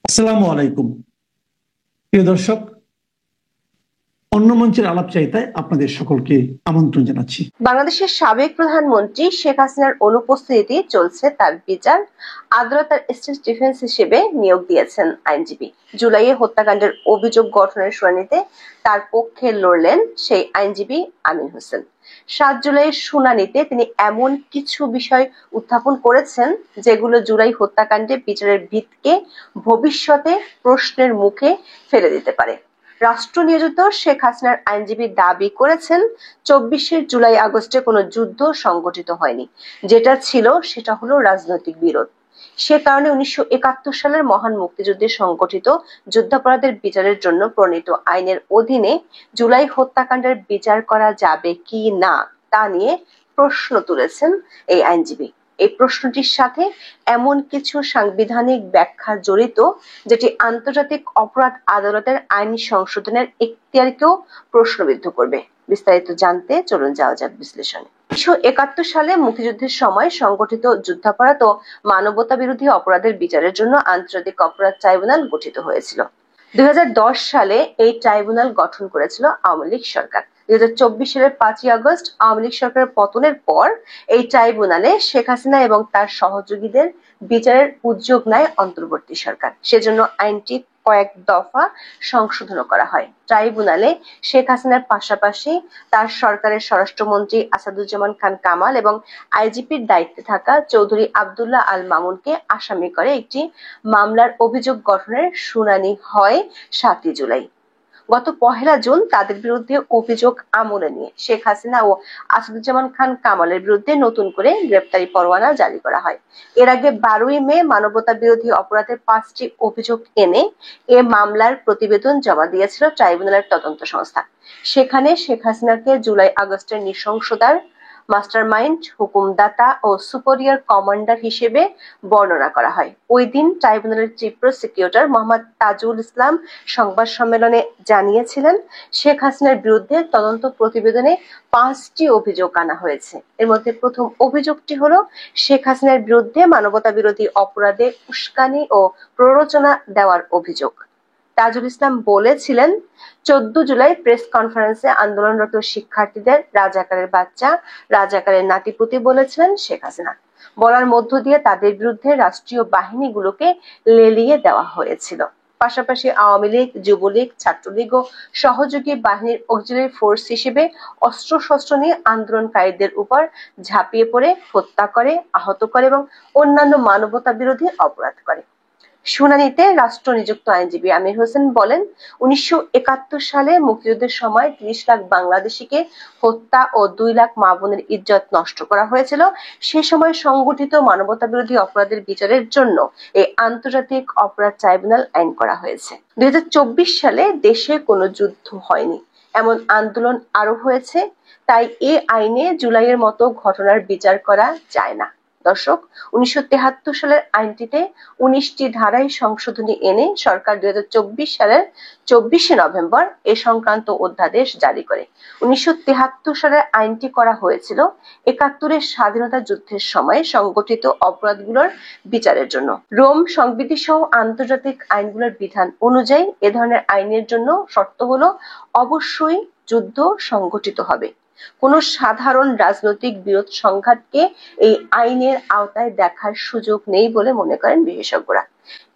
আসসালামু আলাইকুম। প্রিয় দর্শক, অন্য মঞ্চের আলাপচারিতায় আপনাদের সকলকে আমন্ত্রণ জানাচ্ছি। বাংলাদেশের সাবেক প্রধানমন্ত্রী শেখ হাসিনার অনুপস্থিতিতে চলছে তার বিচার। আদালত স্টেট ডিফেন্স হিসেবে নিয়োগ দিয়েছেন আইনজীবী। জুলাইয়ে হত্যাকাণ্ডের অভিযোগ গঠনের শুনানিতে তার পক্ষে লড়লেন সেই আইনজীবী আমিন হোসেন। 7 জুলাইয়ের শুনানিতে তিনি এমন কিছু বিষয় উত্থাপন করেছেন যেগুলো জুলাই হত্যাকাণ্ডে বিচারের ভিতকে ভবিষ্যতে প্রশ্নের মুখে ফেলে দিতে পারে। রাষ্ট্র নিয়োজিত শেখ হাসিনার আইনজীবী দাবি করেছেন 24 জুলাই আগস্টে কোনো যুদ্ধ সংগঠিত হয়নি, যেটা ছিল সেটা হলো রাজনৈতিক বিরোধ। সে কারণে 1971 সালের মহান মুক্তিযুদ্ধে সংগঠিত যুদ্ধাপরাধের বিচারের জন্য প্রণীত আইনের অধীনে জুলাই হত্যাকাণ্ডের বিচার করা যাবে কি না তা নিয়ে প্রশ্ন তুলেছেন এই আইনজীবী। এই প্রশ্নটির সাথে এমন কিছু সাংবিধানিক ব্যাখ্যা জড়িত যেটি আন্তর্জাতিক অপরাধ আদালতের আইনি সংশোধনের এখতিয়ারকেও প্রশ্নবিদ্ধ করবে। বিস্তারিত জানতে চলুন যাওয়া যাক বিশ্লেষণে। 1971 সালে মুক্তিযুদ্ধের সময় সংগঠিত যুদ্ধাপরাধ ও মানবতা বিরোধী অপরাধের বিচারের জন্য আন্তর্জাতিক অপরাধ ট্রাইব্যুনাল গঠিত হয়েছিল। 2010 সালে এই ট্রাইব্যুনাল গঠন করেছিল আওয়ামী লীগ সরকার। 2024 সালের 5 আগস্ট আওয়ামী লীগ সরকারের পতনের পর এই ট্রাইব্যুনালে শেখ হাসিনা এবং তার সহযোগীদের বিচারের উদ্যোগ নেয় অন্তর্বর্তী সরকার। সেজন্য আইনটি কয়েক দফা সংশোধন করা হয়। ট্রাইব্যুনালে শেখ হাসিনার পাশাপাশি তার সরকারের স্বরাষ্ট্রমন্ত্রী আসাদুজ্জামান খান কামাল এবং আইজিপির দায়িত্বে থাকা চৌধুরী আব্দুল্লাহ আল মামুনকে আসামি করে একটি মামলার অভিযোগ গঠনের শুনানি হয় 7 জুলাই। গত 1 জুন তাদের বিরুদ্ধে অভিযোগ আমলে নিয়ে শেখ হাসিনা ও আসাদুজ্জামান খান কামালের বিরুদ্ধে নতুন করে গ্রেপ্তারি পরোয়ানা জারি করা হয়। এর আগে 12 মে মানবতা বিরোধী অপরাধের 5টি অভিযোগ এনে এ মামলার প্রতিবেদন জমা দিয়েছিল ট্রাইব্যুনালের তদন্ত সংস্থা। সেখানে শেখ হাসিনাকে জুলাই আগস্টের নৃশংসতার মাস্টারমাইন্ড, হুকুমদাতা ও সুপেরিয়র কমান্ডার হিসেবে বর্ণনা করা হয়। ওই দিন ট্রাইব্যুনালের চিফ প্রসিকিউটর মোহাম্মদ তাজুল ইসলাম সংবাদ সম্মেলনে জানিয়েছিলেন, শেখ হাসিনার বিরুদ্ধে তদন্ত প্রতিবেদনে 5টি অভিযোগ আনা হয়েছে। এর মধ্যে প্রথম অভিযোগটি হলো শেখ হাসিনার বিরুদ্ধে মানবতা বিরোধী অপরাধে উস্কানি ও প্ররোচনা দেওয়ার অভিযোগ। তাজুল ইসলাম বলেছিলেন, 14 জুলাই প্রেস কনফারেন্সে আন্দোলনরত শিক্ষার্থীদের রাজাকারের বাচ্চা, রাজাকারের নাতিপুতি বলেছিলেন শেখ হাসিনা। বলার মধ্য দিয়ে তাদের বিরুদ্ধে রাষ্ট্রীয় বাহিনীগুলোকে লেলিয়ে দেওয়া হয়েছিল। পাশাপাশি আওয়ামী লীগ, যুবলীগ, ছাত্রলীগ ও সহযোগী বাহিনীর অক্সিলারি ফোর্স হিসেবে অস্ত্রশস্ত্র নিয়ে আন্দোলনকারীদের উপর ঝাঁপিয়ে পড়ে হত্যা করে, আহত করে এবং অন্যান্য মানবতা বিরোধী অপরাধ করে। শুনানিতে রাষ্ট্র নিযুক্ত আইনজীবী আমির হোসেন বলেন, 1971 সালে মুক্তিযুদ্ধের সময় 30 লাখ বাংলাদেশিকে হত্যা ও 2 লাখ মা বোনের ইজ্জত নষ্ট করা হয়েছিল। সে সময় সংগঠিত মানবতা বিরোধী অপরাধের বিচারের জন্য এই আন্তর্জাতিক অপরাধ ট্রাইব্যুনাল আইন করা হয়েছে। 2024 সালে দেশে কোনো যুদ্ধ হয়নি, এমন আন্দোলন আরো হয়েছে। তাই এ আইনে জুলাইয়ের মতো ঘটনার বিচার করা যায় না। দর্শক, 1973 সালের আইনটিতে 19টি ধারায় সংশোধনী এনে সরকার 2024 সালের 24 নভেম্বর এ সংক্রান্ত অধ্যাদেশ জারি করে। 1973 সালের আইনটি করা হয়েছিল 71-এর স্বাধীনতা যুদ্ধের সময় সংগঠিত অপরাধগুলোর বিচারের জন্য। রোম সংবিধি সহ আন্তর্জাতিক আইনগুলোর বিধান অনুযায়ী এ ধরনের আইনের জন্য শর্ত হলো অবশ্যই যুদ্ধ সংগঠিত হবে। কোন সাধারণ রাজনৈতিক বিরোধ সংঘাতকে এই আইনের আওতায় দেখার সুযোগ নেই বলে মনে করেন বিশেষজ্ঞরা।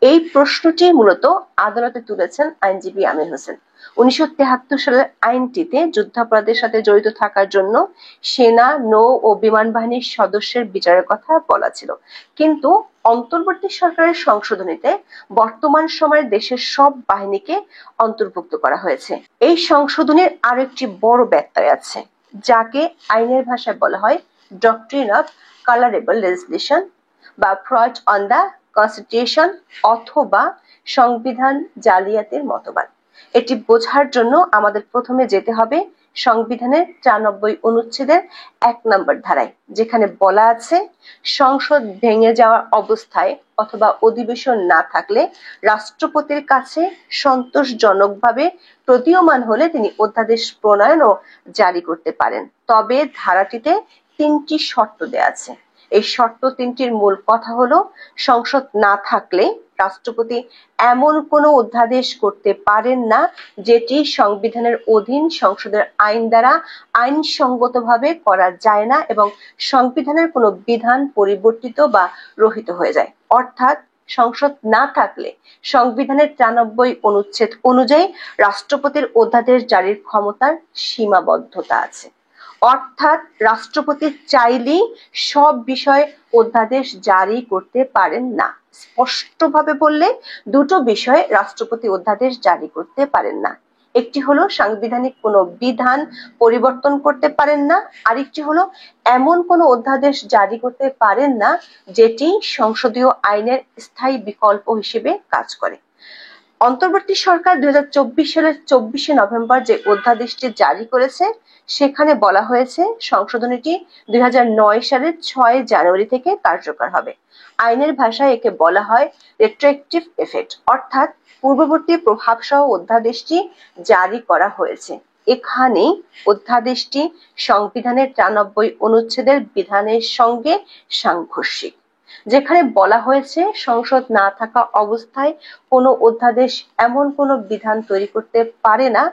এই প্রশ্নটি মূলত আদালতে তুলেছেন আইনজীবী আমির হোসেন। 1973 সালের আইনটিতে যুদ্ধাপরাধের সাথে জড়িত থাকার জন্য সেনা, নৌ ও বিমান বাহিনীর সদস্যের বিচারের কথা বলা ছিল, কিন্তু অন্তর্বর্তী সরকারের সংশোধনীতে বর্তমান সময়ে দেশের সব বাহিনীকে অন্তর্ভুক্ত করা হয়েছে। এই সংশোধনীর আরেকটি বড় ব্যত্যয় আছে, যাকে আইনের ভাষায় বলা হয় ডক্ট্রিন অফ কালারেবল লেজিসলেশন বা ফ্রড অন দ্য কনস্টিটিউশন অথবা সংবিধান জালিয়াতির মতবাদ। এটি বোঝার জন্য আমাদের প্রথমে যেতে হবে সংবিধানের 94 অনুচ্ছেদের 1 নম্বর ধারায়, যেখানে বলা আছে, সংসদ ভেঙে যাওয়ার অবস্থায় অথবা অধিবেশন না থাকলে রাষ্ট্রপতির কাছে সন্তোষজনকভাবে প্রতীয়মান হলে তিনি অধ্যাদেশ প্রণয়ন ও জারি করতে পারেন। তবে ধারাটিতে 3টি শর্ত দেয়া আছে। এই শর্ত তিনটির মূল কথা হলো, সংসদ না থাকলে রাষ্ট্রপতি এমন কোনো অধ্যাদেশ করতে পারেন না যেটি সংবিধানের অধীন সংসদের আইন দ্বারা আইনসঙ্গতভাবে করা যায় না এবং সংবিধানের কোনো বিধান পরিবর্তিত বা রহিত হয়ে যায়। অর্থাৎ সংসদ না থাকলে সংবিধানের 93 অনুচ্ছেদ অনুযায়ী রাষ্ট্রপতির অধ্যাদেশ জারির ক্ষমতার সীমাবদ্ধতা আছে। অর্থাৎ রাষ্ট্রপতি চাইলেই সব বিষয়ে অধ্যাদেশ জারি করতে পারেন না। স্পষ্টভাবে বললে দুটো বিষয়ে রাষ্ট্রপতি অধ্যাদেশ জারি করতে পারেন না। একটি হলো সাংবিধানিক কোনো বিধান পরিবর্তন করতে পারেন না, আরেকটি হলো এমন কোনো অধ্যাদেশ জারি করতে পারেন না যেটি সংসদীয় আইনের স্থায়ী বিকল্প হিসেবে কাজ করে। অন্তর্বর্তী সরকার 2024 সালের 24শে নভেম্বর যে অধ্যাদেশটি জারি করেছে সেখানে বলা হয়েছে সংশোধনীটি 2009 সালের 6 জানুয়ারি থেকে কার্যকর হবে। আইনের ভাষায় একে বলা হয় রেট্রোঅ্যাক্টিভ এফেক্ট, অর্থাৎ পূর্ববর্তী প্রভাব সহ অধ্যাদেশটি জারি করা হয়েছে। এখানে অধ্যাদেশটি সংবিধানের 93 অনুচ্ছেদের বিধানের সঙ্গে সাংঘর্ষিক, যেখানে বলা হয়েছে সংসদ না থাকা অবস্থায় কোনো অধ্যাদেশ এমন কোনো বিধান তৈরি করতে পারে না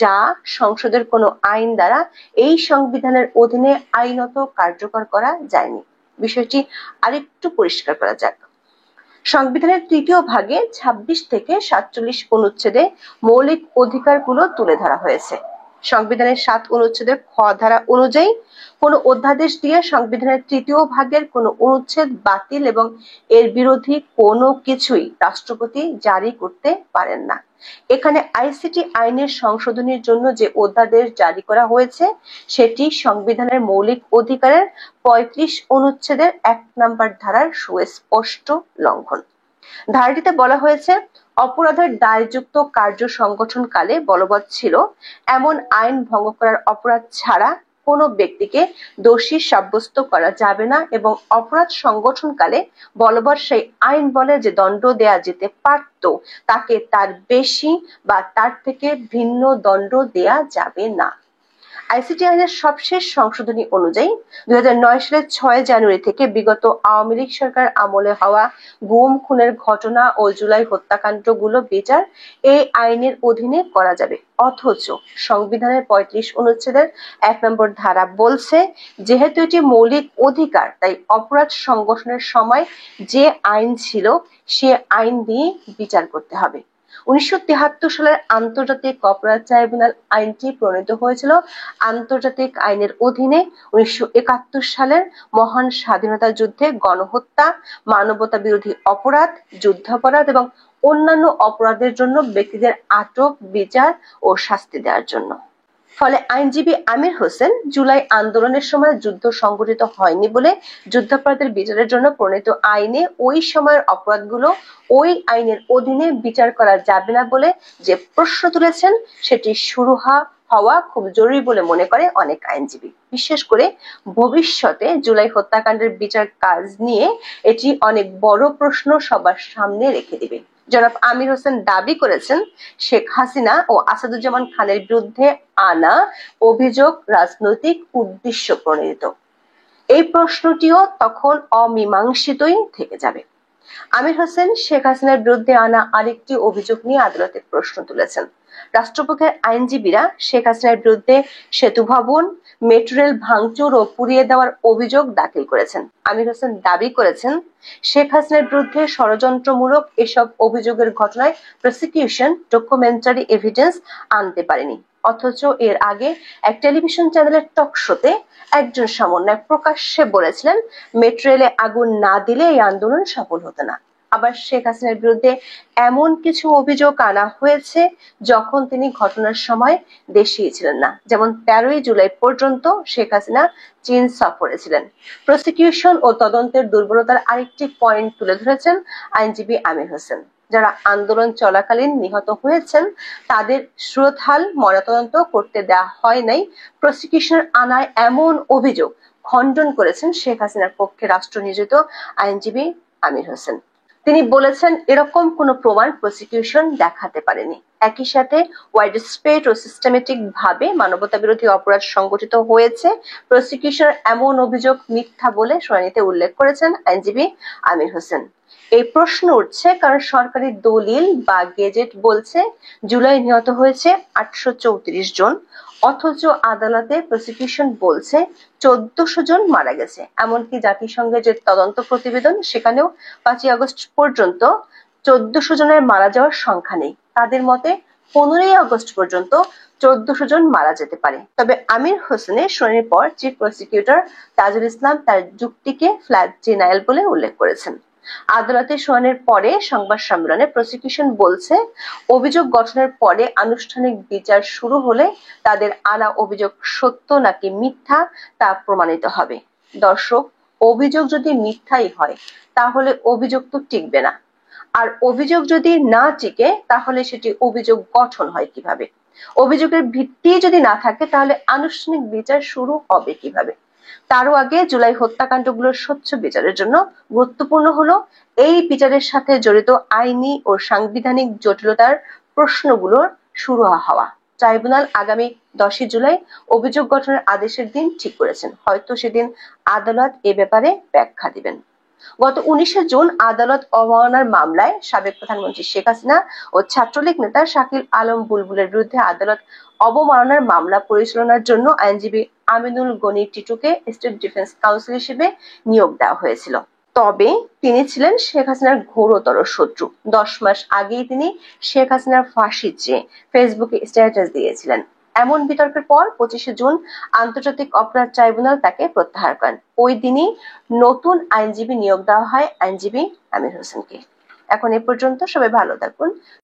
যা সংসদের কোনো আইন দ্বারা এই সংবিধানের অধীনে আইনত কার্যকর করা যায়নি। বিষয়টি আরেকটু পরিষ্কার করা যাক। সংবিধানের 3য় ভাগে 26 থেকে 47 অনুচ্ছেদে মৌলিক অধিকারগুলো তুলে ধরা হয়েছে। সংবিধানের 7 অনুচ্ছেদের খ ধারা অনুযায়ী কোন অধ্যাদেশ দিয়ে সংবিধানের 3য় ভাগের কোন অনুচ্ছেদ বাতিল এবং এর বিরোধী কোনো কিছুই রাষ্ট্রপতি জারি করতে পারেন না। এখানে আইসিটি আইনের সংশোধনীর জন্য যে অধ্যাদেশ জারি করা হয়েছে সেটি সংবিধানের মৌলিক অধিকারের 35 অনুচ্ছেদের 1 নম্বর ধারার সুস্পষ্ট লঙ্ঘন। ধারাটিতে বলা হয়েছে, অপরাধের দায়যুক্ত কার্য সংগঠনকালে বলবৎ ছিল এমন আইন ভঙ্গ করার অপরাধ ছাড়া কোনো ব্যক্তিকে দোষী সাব্যস্ত করা যাবে না এবং অপরাধ সংগঠনকালে বলবৎ সেই আইন বলে যে দণ্ড দেয়া যেতে পারত তাকে তার বেশি বা তার থেকে ভিন্ন দণ্ড দেয়া যাবে না। আইসিটি আইনের সবশেষ সংশোধনী অনুযায়ী 2009 সালের 6 জানুয়ারি থেকে বিগত আওয়ামী লীগ সরকার আমলে হওয়া গুম খুনের ঘটনা ও জুলাই হত্যাকাণ্ডগুলো বিচার এই আইনের অধীনে করা যাবে। অথচ সংবিধানের 35 অনুচ্ছেদের 1 নম্বর ধারা বলছে, যেহেতু এটি মৌলিক অধিকার তাই অপরাধ সংগঠনের সময় যে আইন ছিল সে আইন দিয়ে বিচার করতে হবে। 1973 সালের আন্তর্জাতিক অপরাধ ট্রাইব্যুনাল আইনটি প্রণীত হয়েছিল আন্তর্জাতিক আইনের অধীনে 1971 সালের মহান স্বাধীনতা যুদ্ধে গণহত্যা, মানবতা বিরোধী অপরাধ, যুদ্ধাপরাধ এবং অন্যান্য অপরাধের জন্য ব্যক্তিদের আটক, বিচার ও শাস্তি দেওয়ার জন্য। ফলে আইনজীবী আমির হোসেন জুলাই আন্দোলনের সময় যুদ্ধ সংঘটিত হয়নি বলে যুদ্ধাপরাধের বিচারের জন্য প্রণীত আইনে ওই সময়ের অপরাধগুলো ওই আইনের অধীনে বিচার করা যাবে না বলে যে প্রশ্ন তুলেছেন সেটি শুরু হওয়া খুব জরুরি বলে মনে করে অনেক আইনজীবী। বিশেষ করে ভবিষ্যতে জুলাই হত্যাকাণ্ডের বিচার কাজ নিয়ে এটি অনেক বড় প্রশ্ন সবার সামনে রেখে দিবে। জনাব আমির হোসেন দাবি করেছেন, শেখ হাসিনা ও আসাদুজ্জামান খানের বিরুদ্ধে আনা অভিযোগ রাজনৈতিক উদ্দেশ্য প্রণোদিত। এই প্রশ্নটিও তখন অমীমাংসিতই থেকে যাবে। আমির হোসেন শেখ হাসিনার বিরুদ্ধে আনা আরেকটি অভিযোগ নিয়ে আদালতে প্রশ্ন তুলেছেন। রাষ্ট্রপক্ষের আইনজীবীরা শেখ হাসিনার বিরুদ্ধে সেতু ভবন, মেট্রো রেল ভাঙচুর ও পুড়িয়ে দেওয়ার অভিযোগ দাখিল করেছেন। আমির হোসেন দাবি করেছেন, শেখ হাসিনার বিরুদ্ধে ষড়যন্ত্রমূলক এসব অভিযোগের ঘটনায় প্রসিকিউশন ডকুমেন্টারি এভিডেন্স আনতে পারেনি। অথচ এর আগে এক টেলিভিশন চ্যানেলের টক শোতে একজন সমন্বয়ক প্রকাশ্যে বলেছিলেন, মেট্রো রেলে আগুন না দিলে এই আন্দোলন সফল হতো না। আবার শেখ হাসিনার বিরুদ্ধে এমন কিছু অভিযোগ আনা হয়েছে যখন তিনি ঘটনার সময় দেশেই ছিলেন না, যেমন 13ই জুলাই পর্যন্ত শেখ হাসিনা চীন সফরে ছিলেন। প্রসিকিউশন ও তদন্তের দুর্বলতার আরেকটি পয়েন্ট তুলে ধরেছেন আইনজীবী আমির হোসেন। যারা আন্দোলন চলাকালীন নিহত হয়েছেন তাদের সুরতহাল ময়নাতদন্ত করতে দেওয়া হয় নাই, প্রসিকিউশনের আনায় এমন অভিযোগ খণ্ডন করেছেন শেখ হাসিনার পক্ষে রাষ্ট্র নিয়োজিত আইনজীবী আমির হোসেন। তিনি বলেছেন এরকম কোনো প্রমাণ প্রসিকিউশন দেখাতে পারেনি। একই সাথে ওয়াইডস্প্রেড ও সিস্টেমেটিক ভাবে মানবতা বিরোধী অপরাধ সংগঠিত হয়েছে প্রসিকিউশনের এমন অভিযোগ মিথ্যা বলে শুনানিতে উল্লেখ করেছেন আইনজীবী আমির হোসেন। এই প্রশ্ন উঠছে কারণ সরকারি দলিল বা গেজেট বলছে জুলাই নিহত হয়েছে 834 জন, অথচ আদালতে প্রসিকিউশন বলছে 1400 জন মারা গেছে। এমনকি জাতিসংঘের যে তদন্ত প্রতিবেদন সেখানেও 5ই আগস্ট পর্যন্ত 1400 জনের মারা যাওয়ার সংখ্যা নেই। তাদের মতে 15ই আগস্ট পর্যন্ত 1400 জন মারা যেতে পারে। তবে আমির হোসেনের শুনানির পর চিফ প্রসিকিউটর তাজুল ইসলাম তার যুক্তিকে ফ্ল্যাট ডিনায়াল বলে উল্লেখ করেছেন। আদালতে শুনানির পরে সংবাদ সম্মেলনে প্রসিকিউশন বলছে অভিযোগ গঠনের পরে আনুষ্ঠানিক বিচার শুরু হলে তাদের আনা অভিযোগ সত্য নাকি মিথ্যা তা প্রমাণিত হবে। দর্শক, অভিযোগ যদি মিথ্যাই হয় তাহলে অভিযোগ তো টিকবে না, আর অভিযোগ যদি না টিকে তাহলে সেটি অভিযোগ গঠন হয় কিভাবে? অভিযোগের ভিত্তি যদি না থাকে তাহলে আনুষ্ঠানিক বিচার শুরু হবে কিভাবে? তারও আগে জুলাই হত্যাকাণ্ডগুলোর স্বচ্ছ বিচারের জন্য গুরুত্বপূর্ণ হলো এই বিচারের সাথে জড়িত আইনি ও সাংবিধানিক জটিলতার প্রশ্নগুলোর শুরু হওয়া। ট্রাইব্যুনাল আগামী 10ই জুলাই অভিযোগ গঠনের আদেশের দিন ঠিক করেছেন। হয়তো সেদিন আদালত এ ব্যাপারে ব্যাখ্যা দিবেন। গত 19শে জুন আদালত অবমাননার মামলায় সাবেক প্রধানমন্ত্রী শেখ হাসিনা ও ছাত্রলীগ নেতা শাকিল আলম বুলবুলের বিরুদ্ধে আদালত অবমাননার মামলা পরিচালনার জন্য আইনজীবী আমিনুল গনি টিটুকে স্টেট ডিফেন্স কাউন্সিল হিসেবে নিয়োগ দেওয়া হয়েছিল। তবে তিনি ছিলেন শেখ হাসিনার ঘোরতর শত্রু। 10 মাস আগেই তিনি শেখ হাসিনার ফাঁসি চেয়ে ফেসবুকে স্ট্যাটাস দিয়েছিলেন। এমন বিতর্কের পর 25শে জুন আন্তর্জাতিক অপরাধ ট্রাইব্যুনাল তাকে প্রত্যাহার করেন। ওই দিনই নতুন আইনজীবী নিয়োগ দেওয়া হয় আইনজীবী আমির হোসেনকে। এখন এ পর্যন্ত, সবাই ভালো থাকুন,